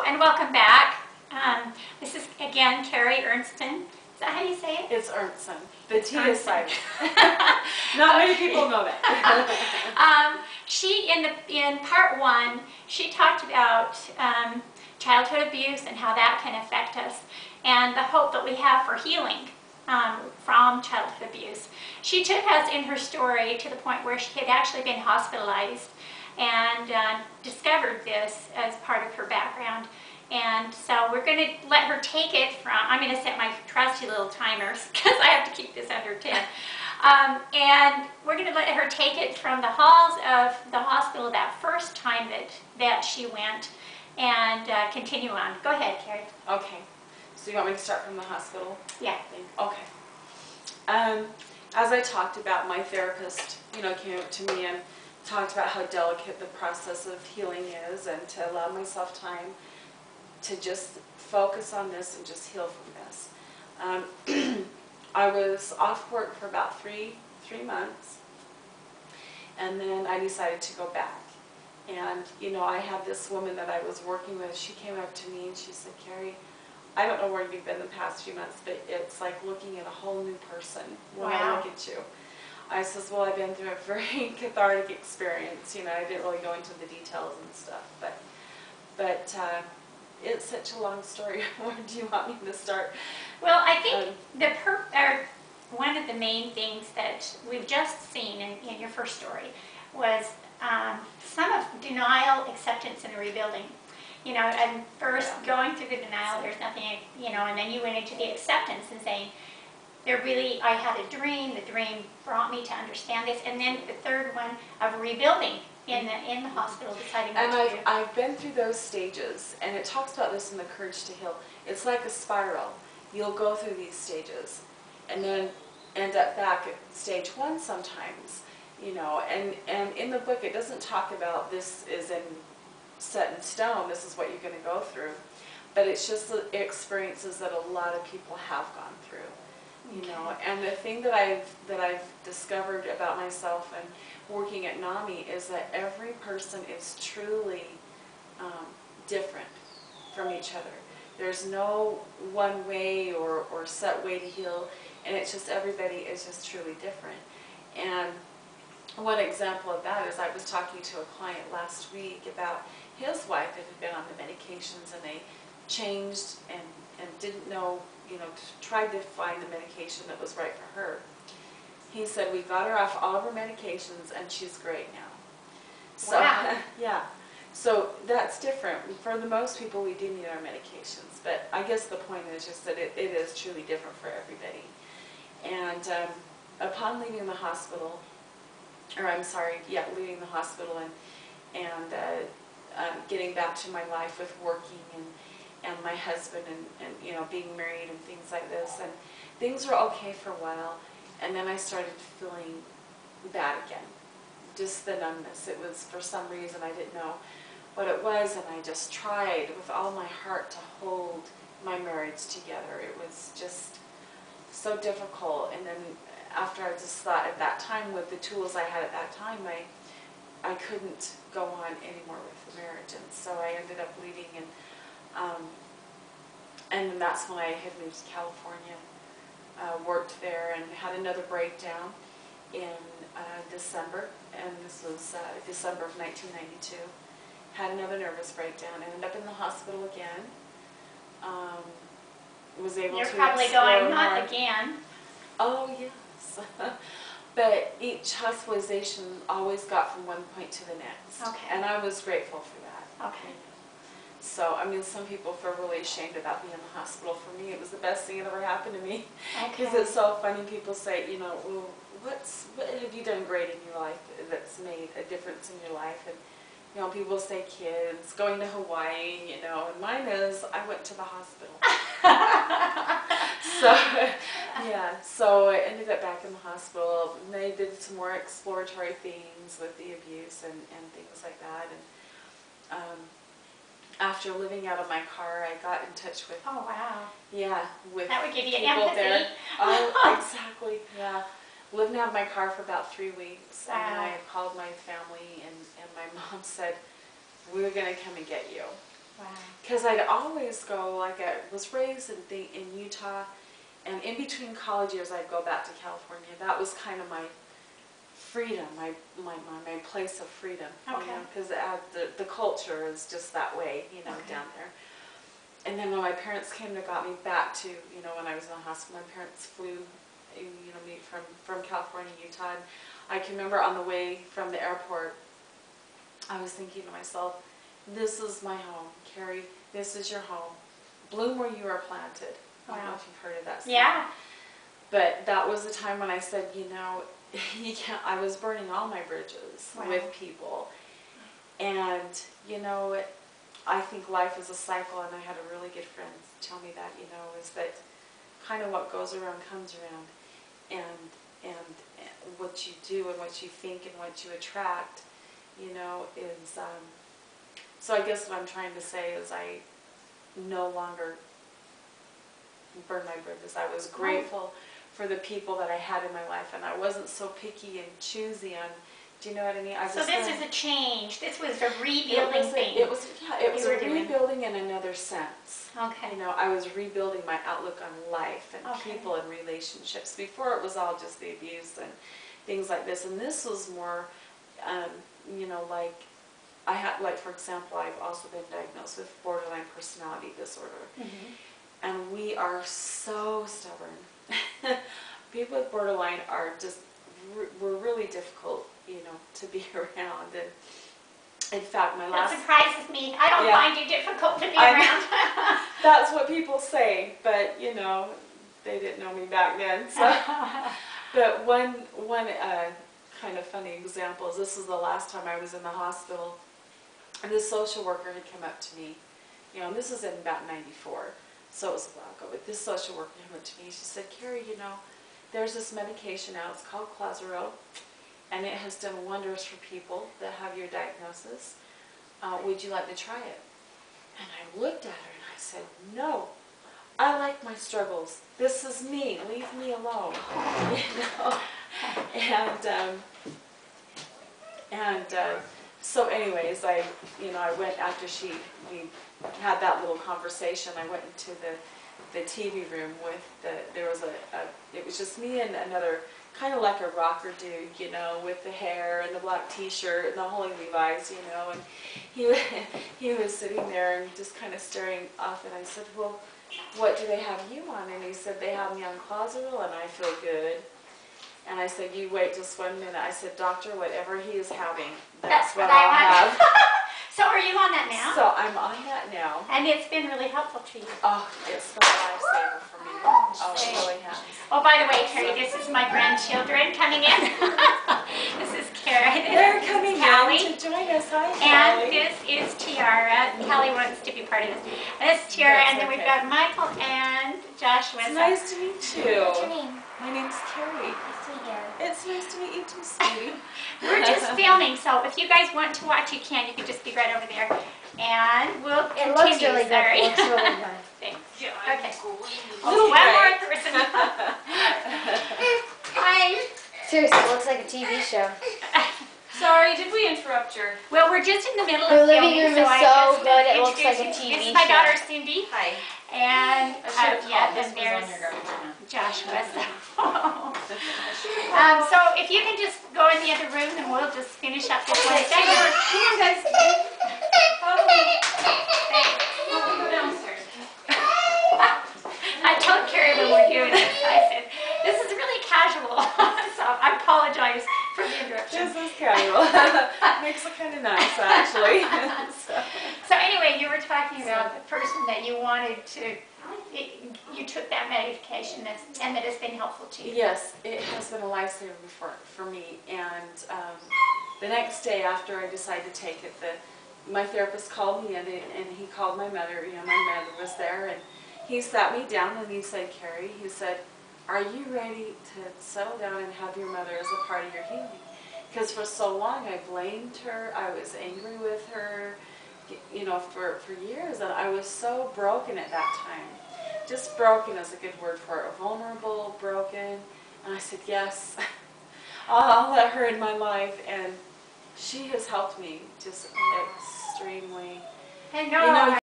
and welcome back. This is again Kerri Ernsten. Is that how you say it? It's Ernsten. The T is silent. Not many people know that. In part one, she talked about childhood abuse and how that can affect us, and the hope that we have for healing from childhood abuse. She took us in her story to the point where she had actually been hospitalized and discovered this as part of her background. And so we're going to let her take it from, I'm going to set my trusty little timers because I have to keep this under 10. And we're going to let her take it from the halls of the hospital that first time that she went and continue on. Go ahead, Kerri. Okay. So you want me to start from the hospital? Yeah. Okay. As I talked about, my therapist, came up to me and talked about how delicate the process of healing is, and to allow myself time to just focus on this and just heal from this. I was off work for about three months, and then I decided to go back. And I had this woman that I was working with. She came up to me and she said, "Kerri, I don't know where you've been the past few months, but it's like looking at a whole new person when I look at you." I says, "Well, I've been through a very cathartic experience. I didn't really go into the details and stuff, but it's such a long story. Where do you want me to start?" Well, I think one of the main things that we've just seen in your first story was some of denial, acceptance, and rebuilding. And first going through the denial, there's nothing, and then you went into the acceptance and saying, I had a dream, the dream brought me to understand this, and then the third one of rebuilding in the hospital, deciding what to do. I've been through those stages, and it talks about this in the Courage to Heal. It's like a spiral. You'll go through these stages, and then end up back at stage one sometimes, and in the book it doesn't talk about this is set in stone, this is what you're going to go through, but it's just the experiences that a lot of people have gone through. And the thing that I've discovered about myself and working at NAMI is that every person is truly different from each other. There's no one way or set way to heal, and it's just everybody is just truly different. And one example of that is I was talking to a client last week about his wife that had been on the medications, and they changed and didn't know, tried to find the medication that was right for her. He said, "We got her off all of her medications and she's great now." So, wow. Yeah. So that's different. For the most people, we do need our medications, but I guess the point is just that it is truly different for everybody. And upon leaving the hospital, leaving the hospital and getting back to my life with working and my husband and being married and things like this, and things were okay for a while, and then I started feeling bad again. Just the numbness. It was, for some reason, I didn't know what it was, and I just tried with all my heart to hold my marriage together. It was just so difficult. And then after I just thought at that time, with the tools I had at that time, I couldn't go on anymore with the marriage, and so I ended up leaving, and then that's when I had moved to California, worked there, and had another breakdown in December, and this was December of 1992. Had another nervous breakdown, ended up in the hospital again. Was able to You're probably going, "Not again." Oh, yes. But each hospitalization always got from one point to the next. Okay. And I was grateful for that. Okay. So, some people feel really ashamed about being in the hospital. For me, it was the best thing that ever happened to me. Because it's so funny, people say, "Well, what have you done great in your life that's made a difference in your life?" And, people say kids, going to Hawaii, and mine is, I went to the hospital. So I ended up back in the hospital, and they did some more exploratory things with the abuse and things like that. And after living out of my car, I got in touch with... Oh, wow. Yeah, with that would give you people empathy. there. Oh, exactly, yeah. Living out of my car for about 3 weeks, wow. and then I had called my family, and my mom said, "We're going to come and get you." Wow. because I'd always go, like I was raised in Utah, and in between college years I'd go back to California. That was kind of my freedom, my place of freedom. Okay. Because the culture is just that way, Okay. down there. And then when my parents came and got me back to, when I was in the hospital, my parents flew, me from California, Utah. And I can remember on the way from the airport, I was thinking to myself, this is my home, Kerri, this is your home. Bloom where you are planted. I don't know if you've heard of that. Yeah. But that was the time when I said, you can't, I was burning all my bridges with people. And, I think life is a cycle, and I had a really good friend tell me that, is that kind of what goes around comes around. And what you do and what you think and what you attract, is, so I guess what I'm trying to say is I no longer burn my bridges. I was grateful for the people that I had in my life, and I wasn't so picky and choosy on, do you know what I mean? So this is a change. This was a rebuilding thing. It was a rebuilding in another sense. Okay. I was rebuilding my outlook on life and Okay. people and relationships. Before it was all just the abuse and things like this, and this was more, like I had, like for example, I've also been diagnosed with borderline personality disorder. Mm-hmm. And we are so stubborn. People with borderline are just, we're really difficult, to be around. And in fact, That surprises me. I don't find you difficult to be around. That's what people say, but they didn't know me back then. So. But one kind of funny example is this was the last time I was in the hospital, and this social worker had come up to me, and this was in about '94. So it was a while ago, but this social worker came up to me. She said, Kerri, there's this medication out. It's called Clozaril, and it has done wonders for people that have your diagnosis. Would you like to try it? And I looked at her and I said, no, I like my struggles. This is me. Leave me alone. So anyways, I went after we had that little conversation. I went into the TV room with it was just me and another kind of like a rocker dude, with the hair and the black T-shirt and the Holy Levi's, and he was sitting there and just kind of staring off. And I said, well, what do they have you on? And he said, they have me on Clozaril, and I feel good. And I said, you wait just 1 minute. I said, doctor, whatever he is having, that's what I'll have. So are you on that now? So I'm on that now. And it's been really helpful to you. Oh, it's been a lifesaver for me. Oh, it really has. Oh, by the way, Kerri, this is my grandchildren coming in. This is Kerri. They're coming in to join us. Hi, and this is Tiara. Kelly wants to be part of this. And this is Tiara, and then we've got Michael and Joshua. It's nice to meet you. What's your name? My name's Kerri. Nice to meet you. It's nice to meet you too, sweetie. We're just filming, so if you guys want to watch, you can. You can just be right over there. And we'll continue. It looks really good. Sorry. It looks really good. Thanks. Yeah, Okay. Little One Ray. more person. Hi. Seriously, it looks like a TV show. Sorry, did we interrupt your... Well, we're just in the middle Her of living filming, room so is I so just good, it looks like a introduce you. TV This is my show. daughter, Cindy. Hi. And This there's was on your garbage can. Joshua. So if you can just go in the other room, and we'll just finish up this one segment. Come on, guys. Go downstairs. I told Kerri when we're doing this, I said, this is really casual, so I apologize for the interruption. This is casual. Makes it kind of nice, actually. So anyway, you were talking about the person that you wanted to, you took that medication and that has been helpful to you. Yes, it has been a lifesaver for me. And the next day after I decided to take it, my therapist called me in and he called my mother. My mother was there, and he sat me down and he said, Kerri, he said, are you ready to settle down and have your mother as a part of your healing? Because for so long I blamed her, I was angry with her, for years, and I was so broken at that time. Just broken is a good word for it, vulnerable, broken. And I said, yes, I'll let her in my life, and she has helped me just extremely. I know.